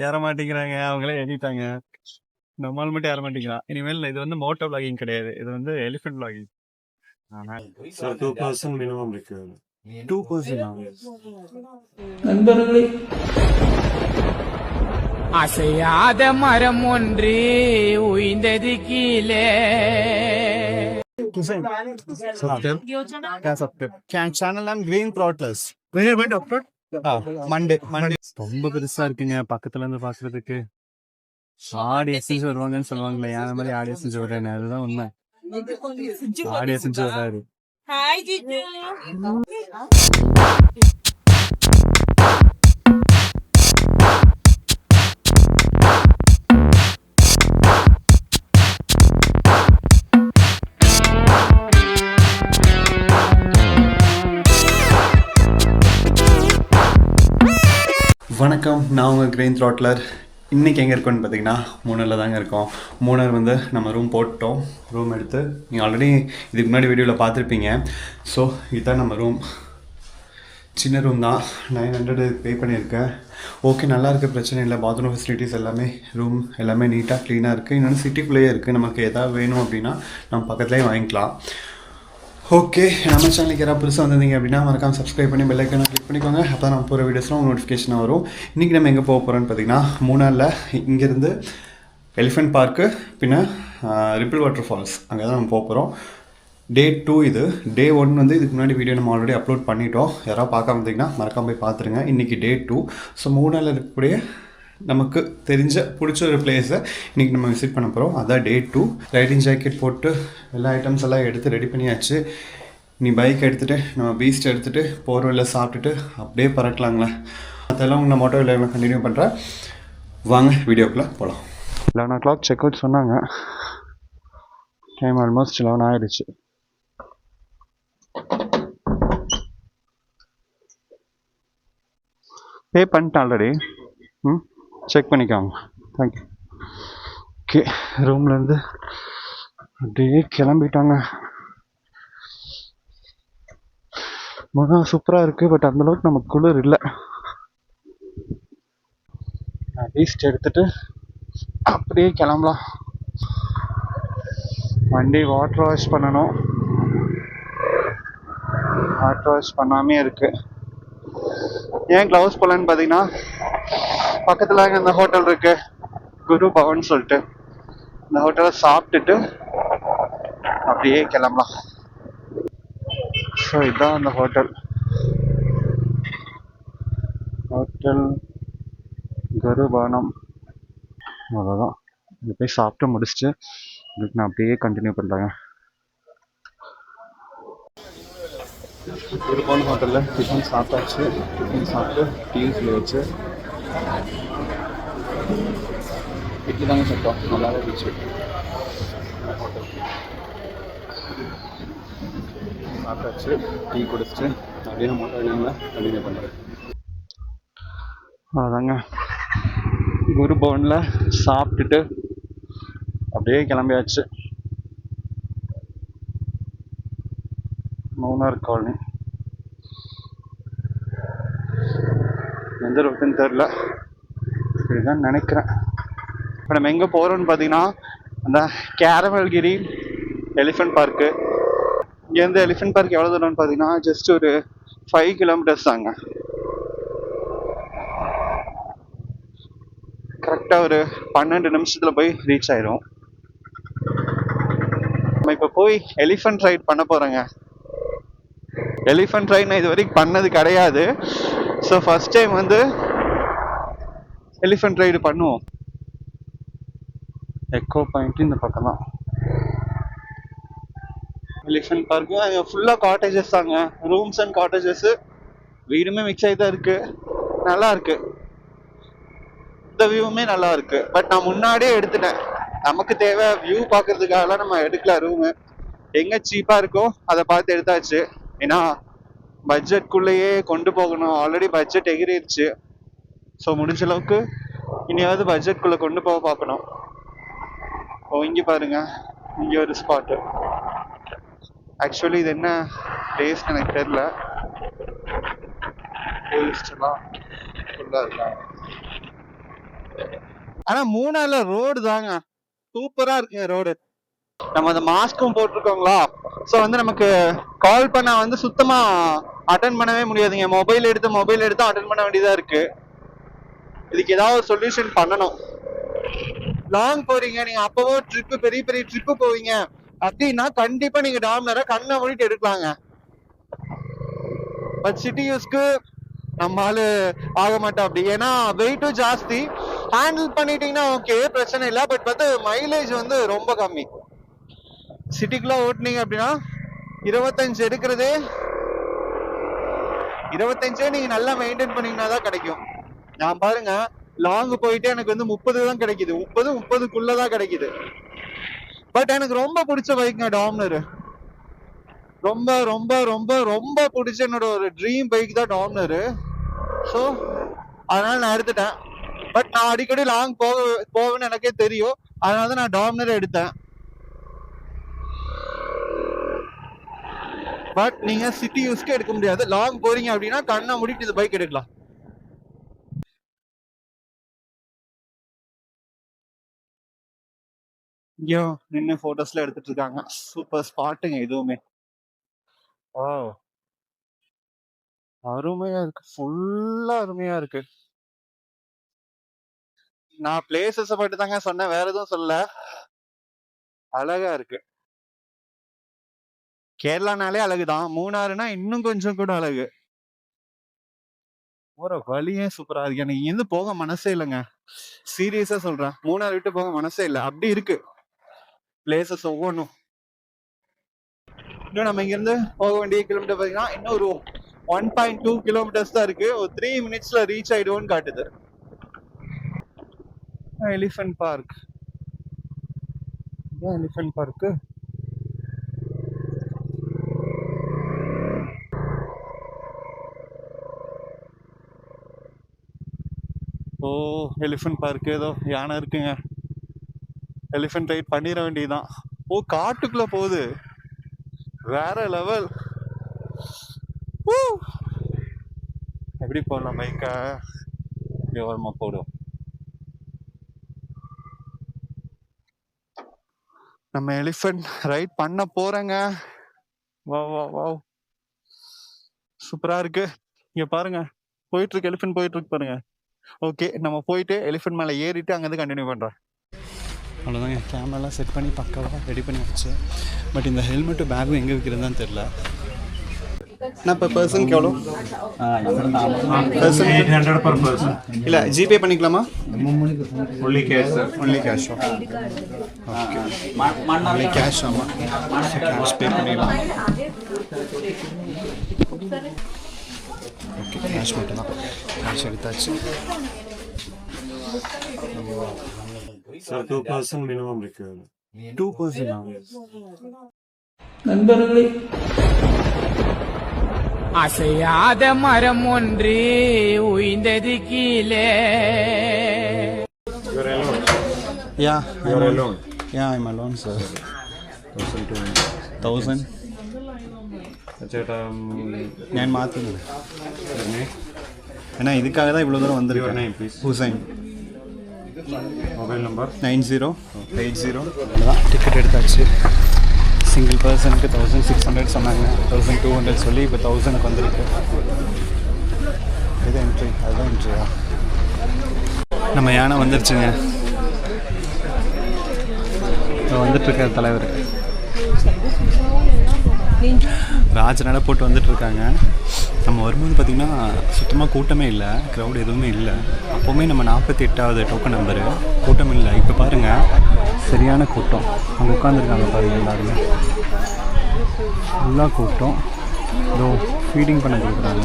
ஏற மாட்டேங்கிறாங்க, அவங்களே ஏறிட்டாங்க. நம்மால் மட்டும் ஏற மாட்டேங்கிறான். இனிமேல் இது வந்து மோட்டோ vlogging கிடையாது, இது வந்து elephant vlogging. So 2% minimum required. 2%. நண்பர்களே, அசையாத மரம் ஒன்று உய்ந்தது கீழே. Channel name green throttlers. Monday ரொம்ப பெருசா இருக்குங்க பக்கத்துல இருந்து பாக்குறதுக்கு. ஆடி எசைஞ்சு வருவாங்கன்னு சொல்லுவாங்களே, அந்த மாதிரி ஆடி எசைஞ்சு வர்றேன், அதுதான் உண்மை. ஆடி எசைஞ்சு வர்றாரு. வணக்கம், நான் உங்கள் கிரீன் த்ராட்லர். இன்றைக்கி எங்கே இருக்கோன்னு பார்த்தீங்கன்னா மூணரில் தாங்க இருக்கோம். மூணர் வந்து நம்ம ரூம் போட்டோம். ரூம் எடுத்து நீங்கள் ஆல்ரெடி இதுக்கு முன்னாடி வீடியோவில் பார்த்துருப்பீங்க. ஸோ இதுதான் நம்ம ரூம். சின்ன ரூம் தான், 900 பே பண்ணியிருக்கேன். ஓகே, நல்லா இருக்குது, பிரச்சனை இல்லை. பாத்ரூம் ஃபெசிலிட்டிஸ் எல்லாமே, ரூம் எல்லாமே நீட்டாக க்ளீனாக இருக்குது. இன்னொன்று சிட்டிக்குள்ளேயே இருக்குது. நமக்கு எதாவது வேணும் அப்படின்னா நம்ம பக்கத்துலேயே வாங்கிக்கலாம். ஓகே, நம்ம சேனலுக்கு யாராவது புதுசாக வந்திருந்தீங்க அப்படின்னா மறக்காமல் சப்ஸ்கிரைப் பண்ணி பெல் ஐக்கானை கிளிக் பண்ணிக்கோங்க. அப்போ தான் நம்ம போகிற வீடியோஸ்லாம் நோட்டிஃபிகேஷன் வரும். இன்றைக்கி நம்ம எங்கே போக போகிறோன்னு பார்த்தீங்கன்னா, மூணாரில் இங்கேருந்து எலிஃபென்ட் பார்க்கு, பின்ன ரிப்பிள் வாட்டர் ஃபால்ஸ், அங்கே தான் நம்ம போக போகிறோம். டே 2 இது. டே 1 வந்து இதுக்கு முன்னாடி வீடியோ நம்ம ஆல்ரெடி அப்லோட் பண்ணிட்டோம். யாராவது பார்க்காம இருந்தீங்கன்னா மறக்காமல் போய் பார்த்துருங்க. இன்றைக்கி டே 2. ஸோ மூணாரில் இருக்கக்கூடிய நமக்கு தெரிஞ்ச பிடிச்ச ஒரு பிளேஸை இன்றைக்கி நம்ம விசிட் பண்ண போகிறோம். அதான் டே 2. ரைடிங் ஜாக்கெட் போட்டு எல்லா ஐட்டம்ஸ் எல்லாம் எடுத்து ரெடி பண்ணியாச்சு. நீ பைக் எடுத்துகிட்டு நம்ம பீஸ்ட் எடுத்துகிட்டு போகிற வழியில் சாப்பிட்டுட்டு அப்படியே பறக்கலாங்களே. அதெல்லாம் உங்களை மோட்டோ விளையாட கண்டினியூ பண்ணுறேன். வாங்க வீடியோக்குள்ளே போகலாம். 11 o'clock செக் அவுட் சொன்னாங்க. டைம் ஆல்மோஸ்ட் 11 ஆகிடுச்சு. பே பண்ணிட்டேன் ஆல்ரெடி. செக் பண்ணிக்காங்க. தேங்க்யூ. ஓகே, ரூம்லேருந்து அப்படியே கிளம்பிட்டாங்க. மனம் சூப்பராக இருக்குது, பட் அந்தளவுக்கு நமக்கு குளிர் இல்லை. பீஸ்ட் எடுத்துகிட்டு அப்படியே கிளம்பலாம். வண்டி வாட்டர் வாஷ் பண்ணணும். வாட்டர் வாஷ் பண்ணாமே இருக்குது. ஏன் க்ளவுஸ் போடலன்னு பார்த்தீங்கன்னா, பக்கத்தில் அங்கே இந்த ஹோட்டல் இருக்குது, குரு பவன் சொல்லிட்டு. இந்த ஹோட்டலை சாப்பிட்டுட்டு அப்படியே கிளம்பலாம். ஸோ இதுதான் அந்த ஹோட்டல் குரு பவனம். அவ்வளோதான். இங்கே போய் சாப்பிட்டு முடிச்சுட்டு இதுக்கு நான் அப்படியே கண்டினியூ பண்ணுறேங்க. குரு பவன் ஹோட்டலில் டிஃபன் சாப்பிட்டாச்சு. டிஃபன் சாப்பிட்டு டீஸில் வச்சு இட்லி தாங்க சாப்பிட்டோம். நல்லாவே இருந்துச்சு. சாப்பிட்டாச்சு, டீ குடிச்சிட்டு அப்படியே மோட்டோ விளையாடல கண்டினியூ பண்ணுறேன். அதாங்க, குரு பவனில் சாப்பிட்டுட்டு அப்படியே கிளம்பியாச்சு. மூணார் காலனி எந்த ரூட்டுன்னு தெரில, இதுதான் நினைக்கிறேன். இப்போ நம்ம எங்கே போகிறோம்னு பார்த்தீங்கன்னா, அந்த கேரமல்கிரி எலிஃபென்ட் பார்க்கு. இங்கேருந்து எலிஃபென்ட் பார்க் எவ்வளோ தூரம்னு பார்த்தீங்கன்னா, ஜஸ்ட் ஒரு 5 kilometers தாங்க. கரெக்டாக ஒரு 12 நிமிஷத்தில் போய் ரீச் ஆயிடும். நம்ம இப்போ போய் எலிஃபென்ட் ரைட் பண்ண போகிறோங்க. எலிஃபென்ட் ரைட் நான் இது வரைக்கும் பண்ணது கிடையாது. ஸோ ஃபர்ஸ்ட் டைம் வந்து எலிஃபென்ட் ரைடு பண்ணுவோம். எக்கோ பாயிண்ட் இந்த பக்கம் தான் எலிஃபென்ட் பார்க்கு. அங்கே ஃபுல்லாக காட்டேஜஸ் தாங்க, ரூம்ஸ் அண்ட் காட்டேஜஸ். வீடுமே மிக்ஸ் ஆகி தான் இருக்கு, நல்லா இருக்கு. இந்த வியூவுமே நல்லா இருக்கு. பட் நான் முன்னாடியே எடுத்துட்டேன். நமக்கு தேவை வியூ பார்க்கறதுக்காகலாம் நம்ம எடுக்கல. ரூமு எங்கே சீப்பாக இருக்கோ அதை பார்த்து எடுத்தாச்சு. ஏன்னா பட்ஜெட்குள்ளேயே கொண்டு போகணும். Already budget எகிரிடுச்சு. ஸோ முடிஞ்ச அளவுக்கு இனியாவது பட்ஜெட்குள்ளே கொண்டு போக பார்க்கணும். ஓ, இங்கே பாருங்க, இங்கே ஒரு ஸ்பாட்டு. ஆக்சுவலி இது என்ன பிளேஸ்ன்னு எனக்கு தெரியல. டூரிஸ்டெல்லாம் ஃபுல்லாக இருக்காங்க. ஆனா மூணார்ல ரோடு தாங்க சூப்பரா இருக்குங்க ரோடு. நம்ம அந்த மாஸ்க்கும் போட்டிருக்கோங்களா, ஸோ வந்து நமக்கு கால் பண்ண வந்து சுத்தமா அட்டன் பண்ணவே முடியாதுங்க. மொபைல் எடுத்து அட்டன் பண்ண வேண்டியதா இருக்கு. இதுக்கு ஏதாவது ஒரு சொல்யூஷன் பண்ணணும். லாங் போறீங்க நீங்க, அப்பவோ ட்ரிப்பு பெரிய பெரிய ட்ரிப்பு போவீங்க அப்படின்னா கண்டிப்பா நீங்க டாமினரை கண்ணை மூடிட்டு எடுக்கலாங்க. பட் சிட்டி யூஸ்க்கு நம்மளால ஆக மாட்டோம் அப்படி, ஏன்னா வெயிட்டும் ஜாஸ்தி. ஹேண்டில் பண்ணிட்டீங்கன்னா ஓகே பிரச்சனை இல்லை, பட் வந்து மைலேஜ் வந்து ரொம்ப கம்மி. சிட்டிக்குள்ள ஓட்டுனீங்க அப்படின்னா 25 எடுக்கிறதே 25 நீங்க நல்லா மெயின்டைன் பண்ணீங்கன்னா தான் கிடைக்கும். நான் பாருங்க லாங் போயிட்டு எனக்கு வந்து 30 தான் கிடைக்குது, 30-30க்குள்ளதான் கிடைக்குது. பட் எனக்கு ரொம்ப பிடிச்ச பைக்குங்க டாமினர். ரொம்ப ரொம்ப ரொம்ப ரொம்ப பிடிச்ச என்னோட ஒரு ட்ரீம் பைக் தான் டாமினர். ஸோ அதனால நான் எடுத்துட்டேன். பட் நான் அடிக்கடி லாங் போவேன்னு எனக்கே தெரியும், அதனால தான் நான் டாமினர் எடுத்தேன். பட் நீங்க சிட்டி யூஸ்க்கு எடுக்க முடியாது. லாங் போறீங்க அப்படின்னா கண்ணை மூடிட்டு இந்த பைக் எடுக்கலாம். இங்கேயோ நின்று போட்டோஸ்ல எடுத்துட்டு இருக்காங்க. சூப்பர் ஸ்பாட்டுங்க இதுவுமே. ஓ அருமையா இருக்கு, ஃபுல்லா அருமையா இருக்கு. நான் பிளேசஸ் மட்டும் தாங்க சொன்னேன், வேற எதுவும் சொல்லல. அழகா இருக்கு. கேரளானாலே அழகுதான், மூணாறுனா இன்னும் கொஞ்சம் கூட அழகு. போற வழியே சூப்பரா இருக்கு. எனக்கு இருந்து போக மனசே இல்லைங்க, சீரியஸா சொல்றேன். மூணாறு விட்டு போக மனசே இல்லை, அப்படி இருக்கு பிளேசஸ் ஒவ்வொன்றும். இன்னும் நம்ம இங்க இருந்து போக வேண்டிய கிலோமீட்டர் பாத்தீங்கன்னா இன்னும் ஒரு 1.2 கிலோமீட்டர்ஸ் தான் இருக்கு. ஒரு 3 மினிட்ஸ்ல ரீச் ஆயிடுவோம்னு காட்டுது. Elephant park, elephant park. ஓ எலிஃபென்ட் பார்க், ஏதோ யானை இருக்குங்க. எலிஃபென்ட் ரைட் பண்ணிட வேண்டியதுதான். ஓ காட்டுக்குள்ள போகுது, வேற லெவல். எப்படி போடலாம் பைக்கா, ஓரமா போடும். நம்ம எலிஃபென்ட் ரைட் பண்ண போறேங்க. வா வா வா, சூப்பரா இருக்கு. இங்க பாருங்க போயிட்டு இருக்கு, எலிஃபென்ட் போயிட்டு இருக்கு பாருங்க. ஓகே நம்ம போயிட்டு எலிஃபென்ட் மேலே ஏறிட்டு அங்கேருந்து கண்டினியூ பண்ணுறேன். அவ்வளோதாங்க, கேமராலாம் செட் பண்ணி பக்காவாக ரெடி பண்ணி வச்சு. பட் இந்த ஹெல்மெட்டு பேக்கும் எங்கே விற்கிறதுன்னு தெரில. நான் இப்போ பர்சனுக்கு எவ்வளோ? 800 per person. இல்லை ஜிபே பண்ணிக்கலாமா? Only cash, sir. Only cash. Okay only cash. ஆமாம் கேஷ் பே பண்ணிடலாம். ஓகே கேஷ் மட்டும் தான், கேஷ் எடுத்தாச்சு. Sir, 2 person minimum required. 2 person. நண்பர்களே, அசையாத மரம் ஒன்று உயிர்ந்தது கீழே. You are alone. Yeah, You are alone. Yeah, I'm alone, sir. 1,000. ചേട്ടാ ഞാൻ മാറ്റുന്നത് your name? ஏன்னா இதுக்காக தான் இவ்வளோ தூரம் Your வந்திருக்கேன். name, please. Hussain. Mobile number? 9080. அவ்வளோதான், டிக்கெட் எடுத்தாச்சு. சிங்கிள் பர்சனுக்கு 1600 சொன்னாங்க, 1200 சொல்லி இப்போ 1000க்கு வந்திருக்கு. இது என்ட்ரி, அதுதான் என்ட்ரியா? நம்ம யானை வந்துருச்சுங்க. இப்போ வந்துட்டுருக்க தலைவர் ராஜனால போட்டு வந்துட்டுருக்காங்க. நம்ம வரும்போது பார்த்திங்கன்னா சுத்தமாக கூட்டமே இல்லை, க்ரௌட் எதுவுமே இல்லை. அப்போவுமே நம்ம 48வது டோக்கன் நம்பரு, கூட்டம் இல்லை. இப்போ பாருங்கள் சரியான கூட்டம், அங்கே உட்காந்துருக்காங்க பாருங்கள் எல்லாருமே, ஃபுல்லாக கூட்டம். இதோ ஃபீடிங் பண்ண கொடுக்குறாங்க.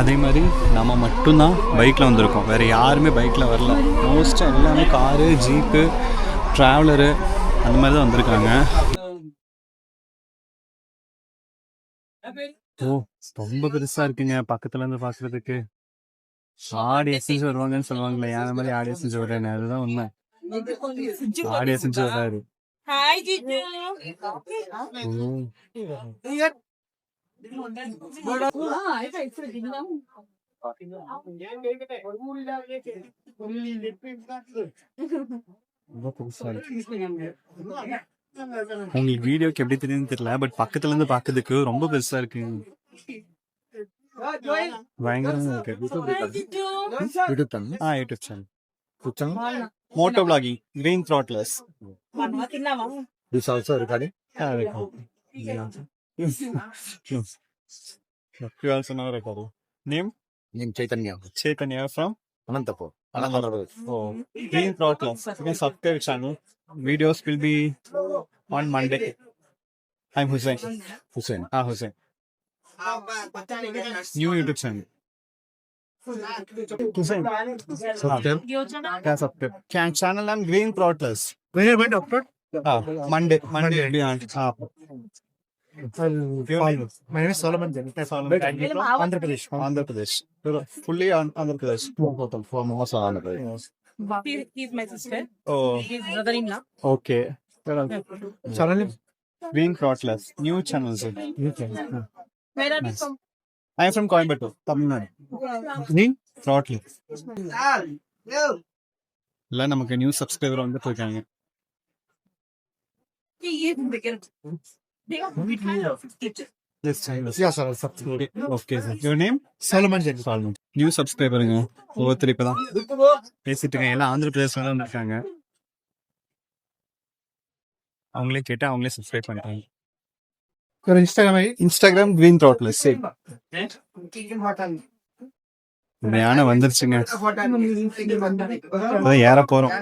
அதே மாதிரி நம்ம மட்டும்தான் பைக்கில் வந்திருக்கோம், வேறு யாருமே பைக்கில் வரல. மோஸ்ட்டாக எல்லாமே காரு, ஜீப்பு, ட்ராவலரு அந்த மாதிரி தான் வந்திருக்காங்க. ஓ ரொம்ப பெருசா இருக்குங்க பக்கத்துல இருந்து பாக்குறதுக்கு. ஆடி எசைஞ்சு வருவாங்கன்னு சொல்லுவாங்களே, யானை மாதிரி ஆடி எசைஞ்சு வர்றேன்னு, அதுதான் உண்மை. ஆடி எசைஞ்சு வர்றாரு. ரொம்ப புதுசா இருக்கு. உங்களுக்கு வீடியோக்கு எப்படி தெரியுதுன்னு தெரியல, பட் பக்கத்துல இருந்து பாக்குறதுக்கு ரொம்ப பெருசா இருக்கு. பயங்கரமா இருக்கு. YouTube channel moto vlogging green throttlers. This also recording. You also know recording. Name Chaitanya from Anantapur. Oh, green throttlers. You can subscribe channel. Videos will be on Monday. I'm Hussein. Hussein. Hussein. New YouTube channel. Hussein. Subscribe. Yeah, subscribe. Channel name Green Throttlers. When you went upload? Monday will be on. My name is Solomon Jain. Andhra Pradesh. Fully on Andhra Pradesh. He's my sister. Oh, He's brother-in-law. okay. Channel name? Green Throttlers. New channel, sir. Where are you from? I am from Coimbatore, Tamil Nadu. Name? Throttlers. எல்லாம் நமக்கு new subscriber வந்துட்டு இருக்காங்க. He is bigger. This channel. Yeah, sir. Subscribe. Okay, sir. Your name? Solomon Jain. New சப்ஸ்கிரைபருங்க. ஒவ்வொருத்தர் இப்பதான் பேசிட்டு இருக்காங்க. எல்லாம் ஆந்திர பிரதேஷ்ல தான் வந்திருக்காங்க. அவங்களே கேட்டு அவங்களே சப்ஸ்கிரைப் பண்ணிட்டாங்க. Your Instagram ID? Instagram green throttlers. இந்த யானை வந்துருச்சுங்க. அதான் ஏற போறோம்.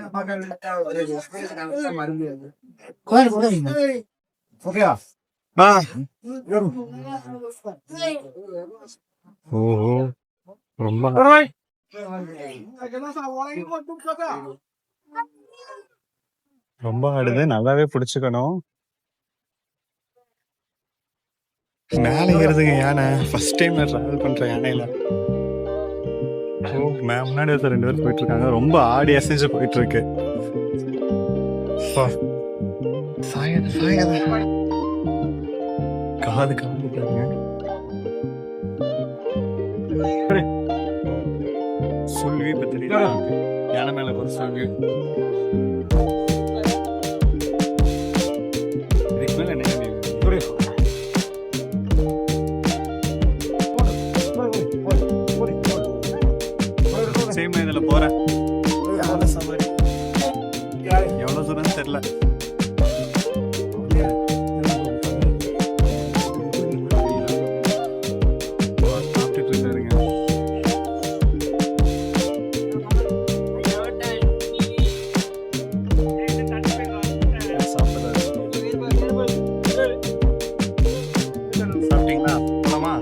ஓஹோ, ரொம்ப ரொம்ப ஆடுது. நல்லாவே பிடிச்சுக்கணும். மேல ஏறுதுங்க யானை. ஃபர்ஸ்ட் டைம் டிராவல் பண்ற யானையில. முன்னாடி ஒருத்தர் 2 பேர் போயிட்டு இருக்காங்க. ரொம்ப ஆடி அசைஞ்சு போயிட்டு இருக்கு. காது காமிக்காங்க. சொல்லி இப்ப தெரியுது யானை மேல ஒரு சொல்லி. இதுக்கு மேல என்ன சேம் இதுல போறேன். எவ்வளவு தூரம் தெரியல. சாப்பிட்டுட்டு இருக்காருங்க. சாப்பிட்டீங்களா? போலாமா?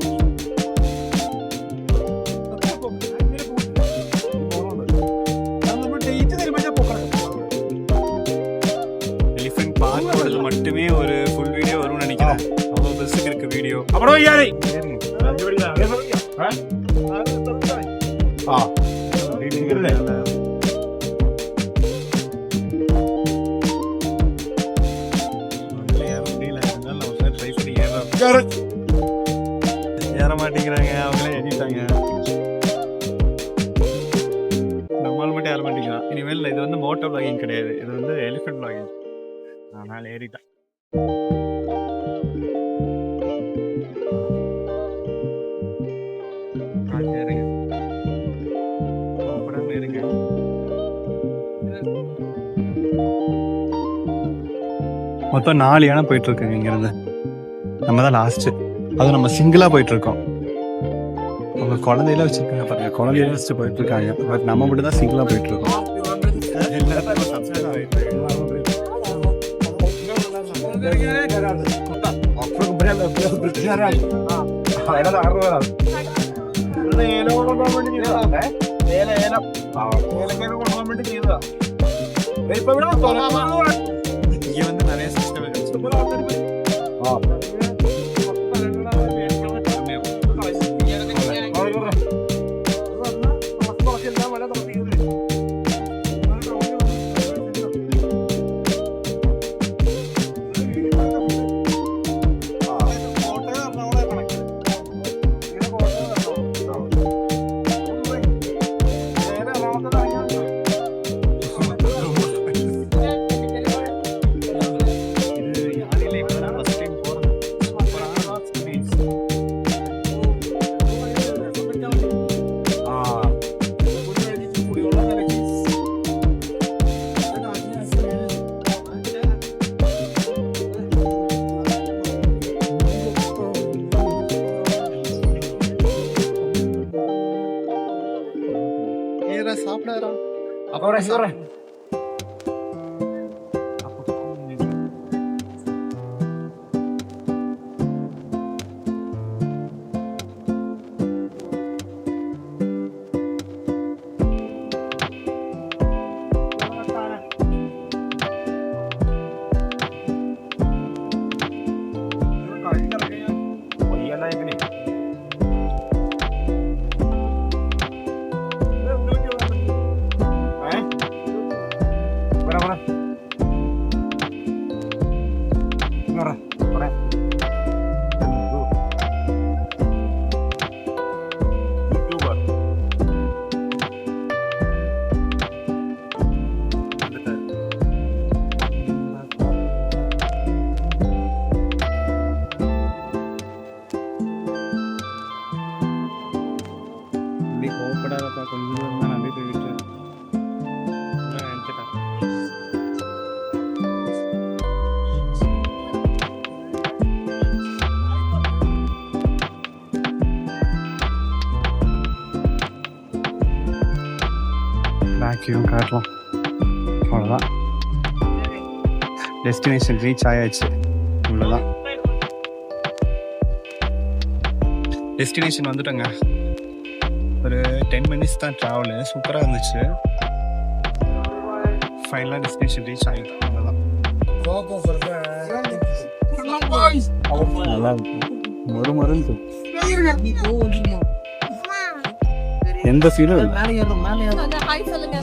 எலிஃபென்ட் பார்க்கறது மட்டுமே ஒரு ஃபுல் வீடியோ வரும்னு நினைக்கிறேன். அவ்வளோ பெருசுக்கு இருக்கு வீடியோ. அப்புறம் யாரை ஏற மாட்டேங்கிறாங்க. அவங்களே ஏறிட்டாங்க. நம்மளால மட்டும் ஏற மாட்டேங்கிறான். இனிமேல் இது வந்து மோட்டோ vlogging கிடையாது. இது வந்து எலிஃபென்ட் vlogging. அதனால ஏறிட்டேன். மொத்தம் 4 யானை போயிட்டு இருக்குங்க இங்க இருந்து. நம்ம தான் லாஸ்ட். அது நம்ம சிங்கிளா போயிட்டு இருக்கோம். அவங்க குழந்தையில வச்சிருக்காங்க பாருங்க. குழந்தையில வச்சு போயிட்டு இருக்காங்க. பட் நம்ம மட்டும் தான் சிங்கிளா போயிட்டு இருக்கோம். இங்க வந்து நிறைய சிஸ்டம் கோவப்படாதப்பா, கொஞ்சம் தூரம் தான் நம்பி போய்கிட்டு எடுத்துட்டேன். பேக்கையும் காட்டலாம், அவ்வளோதான். டெஸ்டினேஷன் ரீச் ஆயாச்சு, இவ்வளோதான். டெஸ்டினேஷன் வந்துட்டோங்க. ஒரு 10 மினிட்ஸ் தான் ட்ராவலு, சூப்பராக இருந்துச்சு. ஃபைனலாக டெஸ்டினேஷன் ரீச் ஆகிடும், அவ்வளோதான். நல்லா இருக்கும், ஒரு மருந்து எந்த ஃபீலும் இல்லை. ஹாய் சொல்லுங்க.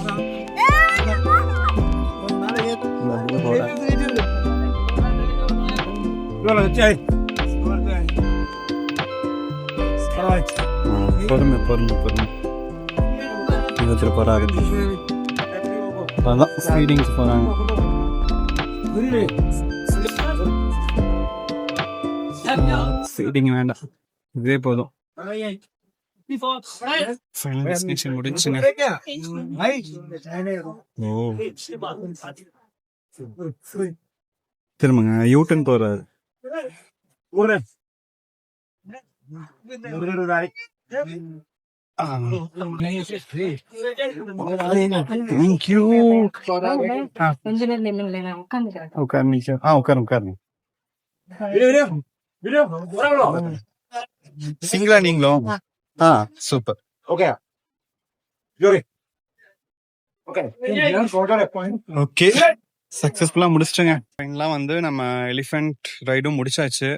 பொறுமை இருபத்தில் போகிறாங்க. அதான் ஃபீடிங்ஸ் போகிறாங்க. ஃபீடிங் வேண்டாம், இதே போதும். ஃபைனல் டெஸ்டினேஷன் முடிஞ்சுங்க. ஓ, திரும்பங்க யூட்டன் போறாரு. தேங்க்யூ. உட்காருங்க. சிங்கிளா நீங்களும்? சூப்பர். ஓகே, சக்சஸ்ஃபுல்லா முடிச்சிட்டோங்க. ஃபைனலாக வந்து நம்ம எலிஃபென்ட் ரைடும் முடிச்சாச்சு.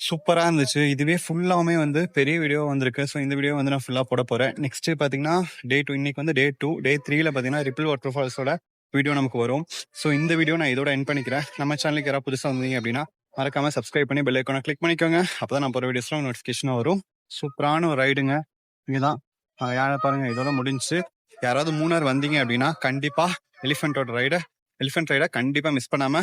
சூப்பராக இருந்துச்சு. இதுவே ஃபுல்லாமே வந்து பெரிய வீடியோ வந்திருக்கு. ஸோ இந்த வீடியோ வந்து நான் ஃபுல்லாக போட போகிறேன். நெக்ஸ்ட் பார்த்தீங்கன்னா டே 2, இன்னைக்கு வந்து டே 2. டே 3ல பார்த்தீங்கன்னா ரிப்பிள் வாட்டர் ஃபால்ஸோட வீடியோ நமக்கு வரும். ஸோ இந்த வீடியோ நான் இதோட எண்ட் பண்ணிக்கிறேன். நம்ம சேனலுக்கு யாராவது புதுசாக வந்தீங்க அப்படின்னா மறக்காம சப்ஸ்கிரைப் பண்ணி பெல் ஐக்கானை கிளிக் பண்ணிக்கோங்க. அப்பதான் நான் போகிற வீடியோஸ்லாம் நோட்டிஃபிகேஷனாக வரும். சூப்பரான ஒரு ரைடுங்க. இதுதான் யாரை பாருங்க, இதோட முடிஞ்சு. யாராவது மூணார் வந்தீங்க அப்படின்னா கண்டிப்பா எலிஃபென்ட் ரைடை கண்டிப்பா மிஸ் பண்ணாம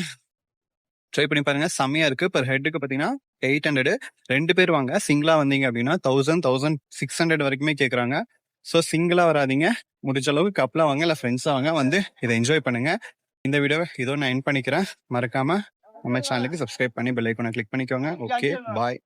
ட்ரை பண்ணி பாருங்க. செம்மையா இருக்கு. பர் ஹெட்டுக்கு பாத்தீங்கன்னா 800. 2 பேர் வாங்க. சிங்கிளா வந்தீங்க அப்படின்னா 1600 வரைக்குமே கேட்குறாங்க. ஸோ சிங்கிளா வராதிங்க, முடிஞ்ச அளவுக்கு கப்பலா வாங்க, இல்லை ஃப்ரெண்ட்ஸா வாங்க, வந்து இதை என்ஜாய் பண்ணுங்க. இந்த வீடியோவை இதோட நான் எண்ட் பண்ணிக்கிறேன். மறக்காம நம்ம சேனலுக்கு சப்ஸ்கிரைப் பண்ணி பெல் ஐக்கானை கிளிக் பண்ணிக்கோங்க. ஓகே, பாய்.